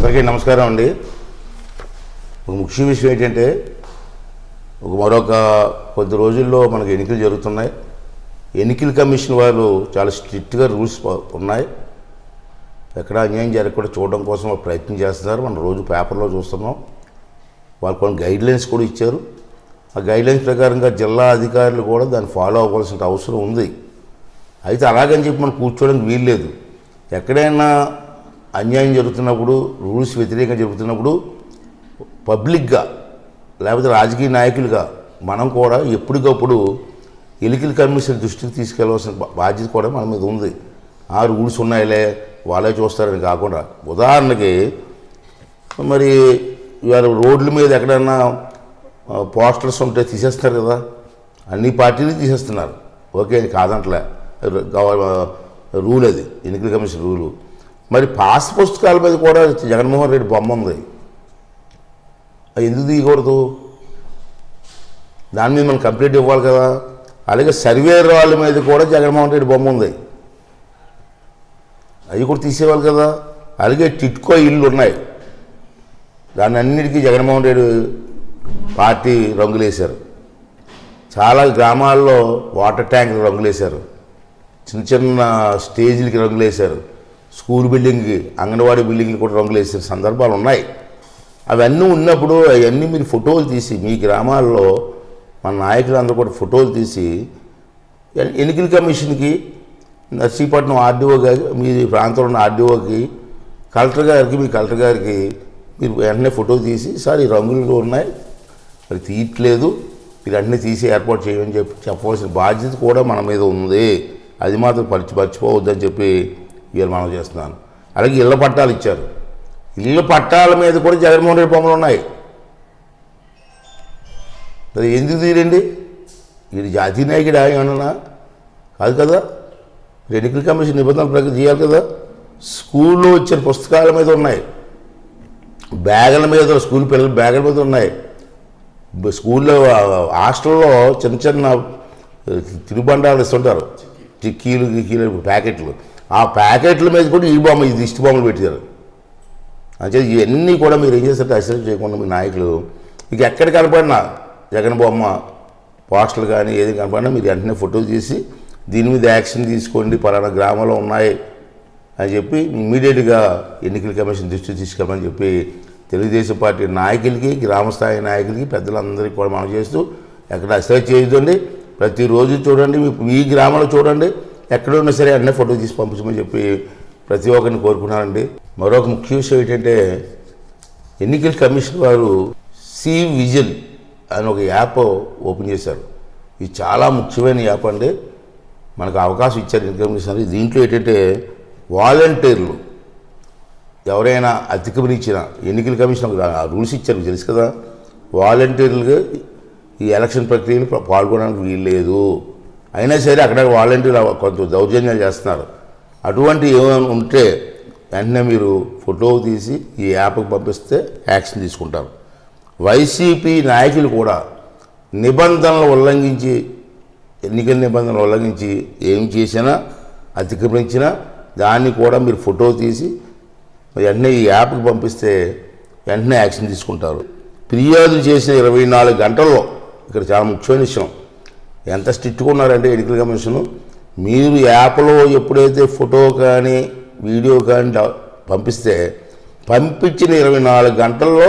అందరికీ నమస్కారం అండి. ఒక ముఖ్య విషయం ఏంటంటే మరొక కొద్ది రోజుల్లో మనకు ఎన్నికలు జరుగుతున్నాయి. ఎన్నికల కమిషన్ వాళ్ళు చాలా స్ట్రిక్ట్గా రూల్స్ ఉన్నాయి. ఎక్కడ అన్యాయం జరగకుండా చూడడం కోసం ప్రయత్నం చేస్తున్నారు. మనం రోజు పేపర్లో చూస్తున్నాం. వాళ్ళు కొన్ని గైడ్లైన్స్ కూడా ఇచ్చారు. ఆ గైడ్లైన్స్ ప్రకారంగా జిల్లా అధికారులు కూడా దాన్ని ఫాలో అవ్వాల్సిన అవసరం ఉంది. అయితే అలాగని చెప్పి మనం కూర్చోవడానికి వీల్లేదు. ఎక్కడైనా అన్యాయం జరుగుతున్నప్పుడు, రూల్స్ వ్యతిరేకంగా జరుగుతున్నప్పుడు పబ్లిక్గా లేకపోతే రాజకీయ నాయకులుగా మనం కూడా ఎప్పటికప్పుడు ఎన్నికల కమిషన్ దృష్టికి తీసుకెళ్లవలసిన బాధ్యత కూడా మన మీద ఉంది. ఆ రూల్స్ ఉన్నాయిలే వాళ్ళే చూస్తారని కాకుండా, ఉదాహరణకి మరి ఇవాళ రోడ్ల మీద ఎక్కడన్నా పోస్టర్స్ ఉంటే తీసేస్తారు కదా, అన్ని పార్టీలు తీసేస్తున్నారు. ఓకే, కాదంటలే, రూల్ అది, ఎన్నికల కమిషన్ రూలు. మరి పాస్ పుస్తకాల మీద కూడా జగన్మోహన్ రెడ్డి బొమ్మ ఉంది. అది ఎందుకు తీయకూడదు? దాని మీద మనం కంప్లైంట్ ఇవ్వాలి కదా. అలాగే సర్వేర్ వాళ్ళ మీద కూడా జగన్మోహన్ రెడ్డి బొమ్మ ఉంది, అవి కూడా తీసేవాళ్ళు కదా. అలాగే టిట్కో ఇళ్ళు ఉన్నాయి, దాన్ని అన్నిటికీ జగన్మోహన్ రెడ్డి పార్టీ రంగులేశారు. చాలా గ్రామాల్లో వాటర్ ట్యాంకులు రంగులేశారు, చిన్న చిన్న స్టేజీలకి రంగులేశారు, స్కూల్ బిల్డింగ్కి, అంగన్వాడీ బిల్డింగ్కి కూడా రంగులు వేసిన సందర్భాలు ఉన్నాయి. అవన్నీ ఉన్నప్పుడు అవన్నీ మీరు ఫోటోలు తీసి మీ గ్రామాల్లో మన నాయకులందరూ కూడా ఫోటోలు తీసి ఎన్నికల కమిషన్కి, నర్సీపట్నం ఆర్డీఓ గారి, మీ ప్రాంతంలో ఉన్న ఆర్డీఓకి, కలెక్టర్ గారికి, మీ కలెక్టర్ గారికి మీరు వెంటనే ఫోటో తీసి, సార్ ఈ రంగులు ఉన్నాయి మరి తీయట్లేదు, మీరు వెంటనే తీసి ఏర్పాటు చేయమని చెప్పవలసిన బాధ్యత కూడా మన మీద ఉంది. అది మాత్రం మర్చిపోవద్దని చెప్పి ఇవాళ మనం చేస్తున్నాను. అలాగే ఇళ్ల పట్టాలు ఇచ్చారు. ఇళ్ల పట్టాల మీద కూడా జగన్మోహన్ రెడ్డి బొమ్మలు ఉన్నాయి. అది ఎందుకు తీరండి? ఇది జాతీయ నాయకుడు ఏమన్నా కాదు కదా. ఎన్నికల కమిషన్ నిబంధనల ప్రకారం చేయాలి కదా. స్కూల్లో వచ్చిన పుస్తకాల మీద ఉన్నాయి, బ్యాగుల మీద, స్కూల్ పిల్లల బ్యాగుల మీద ఉన్నాయి. స్కూల్లో హాస్టల్లో చిన్న చిన్న తినుబండాలు ఇస్తుంటారు, చిక్కీలు గిక్కీలు ప్యాకెట్లు. ఆ ప్యాకెట్ల మీద కూడా ఈ బొమ్మ, ఇది దిష్టి బొమ్మలు పెట్టారు. అంటే ఇవన్నీ కూడా మీరు ఏం చేస్తారంటే అసలు చేయకుండా మీ నాయకులు మీకు ఎక్కడ కనపడినా జగన్ బొమ్మ పోస్టర్లు కానీ ఏది కనపడినా మీరు వెంటనే ఫోటో తీసి దీని మీద యాక్షన్ తీసుకోండి, పలానా గ్రామంలో ఉన్నాయి అని చెప్పి ఇమ్మీడియట్గా ఎన్నికల కమిషన్ దృష్టికి తీసుకెళ్ళమని చెప్పి తెలుగుదేశం పార్టీ నాయకులకి, గ్రామస్థాయి నాయకులకి, పెద్దలందరికీ కూడా మనం చేస్తూ ఎక్కడ అసలు చేయొద్దండి. ప్రతిరోజు చూడండి, మీ గ్రామంలో చూడండి, ఎక్కడ ఉన్నా సరే అన్నీ ఫోటో తీసి పంపించమని చెప్పి ప్రతి ఒక్కరిని కోరుకున్నానండి. మరొక ముఖ్య విషయం ఏంటంటే ఎన్నికల కమిషన్ వారు సి విజిల్ అని ఒక యాప్ ఓపెన్ చేశారు. ఇది చాలా ముఖ్యమైన యాప్ అండి. మనకు అవకాశం ఇచ్చారు ఎన్నికల కమిషన్. దీంట్లో ఏంటంటే వాలంటీర్లు ఎవరైనా అతిక్రమించిన, ఎన్నికల కమిషన్ రూల్స్ ఇచ్చారు తెలుసు కదా, వాలంటీర్లుగా ఈ ఎలక్షన్ ప్రక్రియలు పాల్గొనడానికి వీల్లేదు. అయినా సరే అక్కడ వాలంటీర్లు కొంత దౌర్జన్యాలు చేస్తున్నారు. అటువంటి ఏమైనా ఉంటే వెంటనే మీరు ఫోటో తీసి ఈ యాప్కి పంపిస్తే యాక్షన్ తీసుకుంటారు. వైసీపీ నాయకులు కూడా నిబంధనలు ఉల్లంఘించి, ఎన్నికల నిబంధనలు ఉల్లంఘించి ఏం చేసినా, అతిక్రమించినా దాన్ని కూడా మీరు ఫోటో తీసి వెంటనే ఈ యాప్కి పంపిస్తే వెంటనే యాక్షన్ తీసుకుంటారు. ఫిర్యాదులు చేసిన 24 గంటల్లో, ఇక్కడ చాలా ముఖ్యమైన విషయం, ఎంత స్ట్రిక్ట్గా ఉన్నారంటే ఎన్నికల కమిషను, మీరు యాప్లో ఎప్పుడైతే ఫోటో కానీ వీడియో కానీ పంపిస్తే పంపించిన 24 గంటల్లో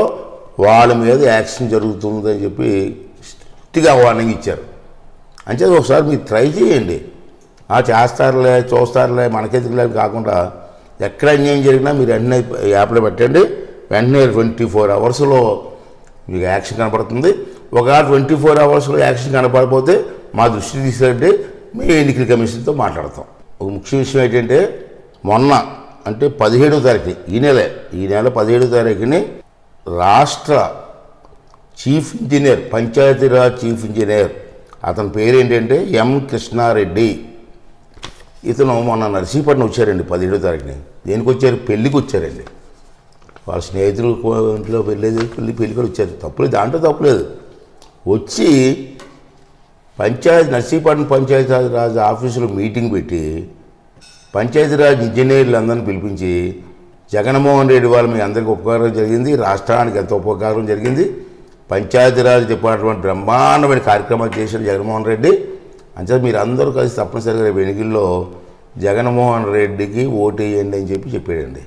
వాళ్ళ మీద యాక్షన్ జరుగుతుందని చెప్పి స్ట్రిక్ట్గా వార్నింగ్ ఇచ్చారు. అంటే ఒకసారి మీరు ట్రై చేయండి. చేస్తారులే, చూస్తారులే, మనకెందుకులే కాకుండా ఎక్కడ అన్యాయం జరిగినా మీరు వెంటనే యాప్లో పెట్టండి. వెంటనే 24 అవర్స్లో మీకు యాక్షన్ కనపడుతుంది. ఒకవేళ 24 అవర్స్లో యాక్షన్ కనపడకపోతే మా దృష్టికి తీసుకెళ్ళి మీ ఎన్నికల కమిషన్తో మాట్లాడతాం. ఒక ముఖ్య విషయం ఏంటంటే మొన్న అంటే 17వ తారీఖు, ఈ నెల 17వ తారీఖుని రాష్ట్ర chief engineer, Panchayati Raj chief engineer, అతని పేరు ఏంటంటే ఎం కృష్ణారెడ్డి, ఇతను మొన్న నర్సీపట్నం వచ్చారండి 17వ తారీఖుని. దేనికి వచ్చారు? పెళ్ళికి వచ్చారండి. వాళ్ళ స్నేహితులు ఇంట్లో పెళ్ళి కూడా వచ్చారు. తప్పులేదు, దాంట్లో తప్పులేదు. వచ్చి నర్సీపట్నం పంచాయతీరాజ్ ఆఫీసులో మీటింగ్ పెట్టి పంచాయతీరాజ్ ఇంజనీర్లు అందరిని పిలిపించి జగన్మోహన్ రెడ్డి వాళ్ళు మీ అందరికీ ఉపకారం జరిగింది, రాష్ట్రానికి ఎంత ఉపకారం జరిగింది. పంచాయతీరాజ్ డిపార్ట్మెంట్ బ్రహ్మాండమైన కార్యక్రమాలు చేశాడు జగన్మోహన్ రెడ్డి. అంతే మీరు అందరూ కలిసి తప్పనిసరిగా రేపు ఎన్నికల్లో జగన్మోహన్ రెడ్డికి ఓటు వేయండి అని చెప్పాడండి.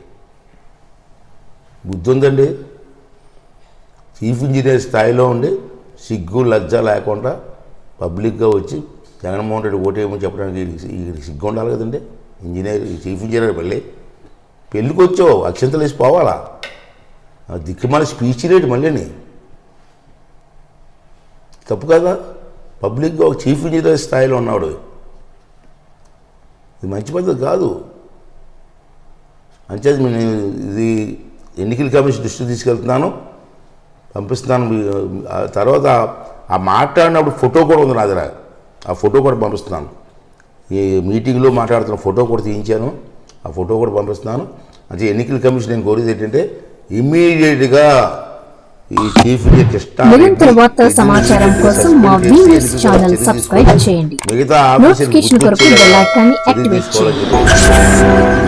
బుద్ధి ఉందండి. చీఫ్ ఇంజనీర్ స్థాయిలో ఉండి సిగ్గు లజ్జ లేకుండా పబ్లిక్గా వచ్చి జగన్మోహన్ రెడ్డి ఓటు వేయమని చెప్పడానికి ఈ సిగ్గు ఉండాలి కదండి. చీఫ్ ఇంజనీర్ పెళ్ళికి వచ్చావు అక్షంతలు వేసి పోవాలా? దిక్కుమాల స్పీచ్ రేటు మళ్ళీని తప్పు కదా. పబ్లిక్గా ఒక చీఫ్ ఇంజనీర్ స్థాయిలో ఉన్నాడు. ఇది మంచి పద్ధతి కాదు. అంచేది నేను ఇది ఎన్నికల కమిషన్ దృష్టికి తీసుకెళ్తున్నాను, పంపిస్తున్నాను. తర్వాత ఆ మాట్లాడినప్పుడు ఫోటో కూడా ఉంది నా దగ్గర, ఆ ఫోటో కూడా పంపిస్తున్నాను. ఈ మీటింగ్లో మాట్లాడుతున్న ఫోటో కూడా తీయించాను, ఆ ఫోటో కూడా పంపిస్తున్నాను. అంటే ఎన్నికల కమిషన్ నేను కోరేది ఏంటంటే ఇమ్మీడియట్గా ఈ చీఫ్ నిరంతర వార్తా సమాచారం కోసం మా వీవర్స్ ఛానల్ సబ్స్క్రైబ్ చేయండి. మిగతా నోటిఫికేషన్ కొరకు బెల్ ఐకాన్ ని యాక్టివేట్ చేయండి.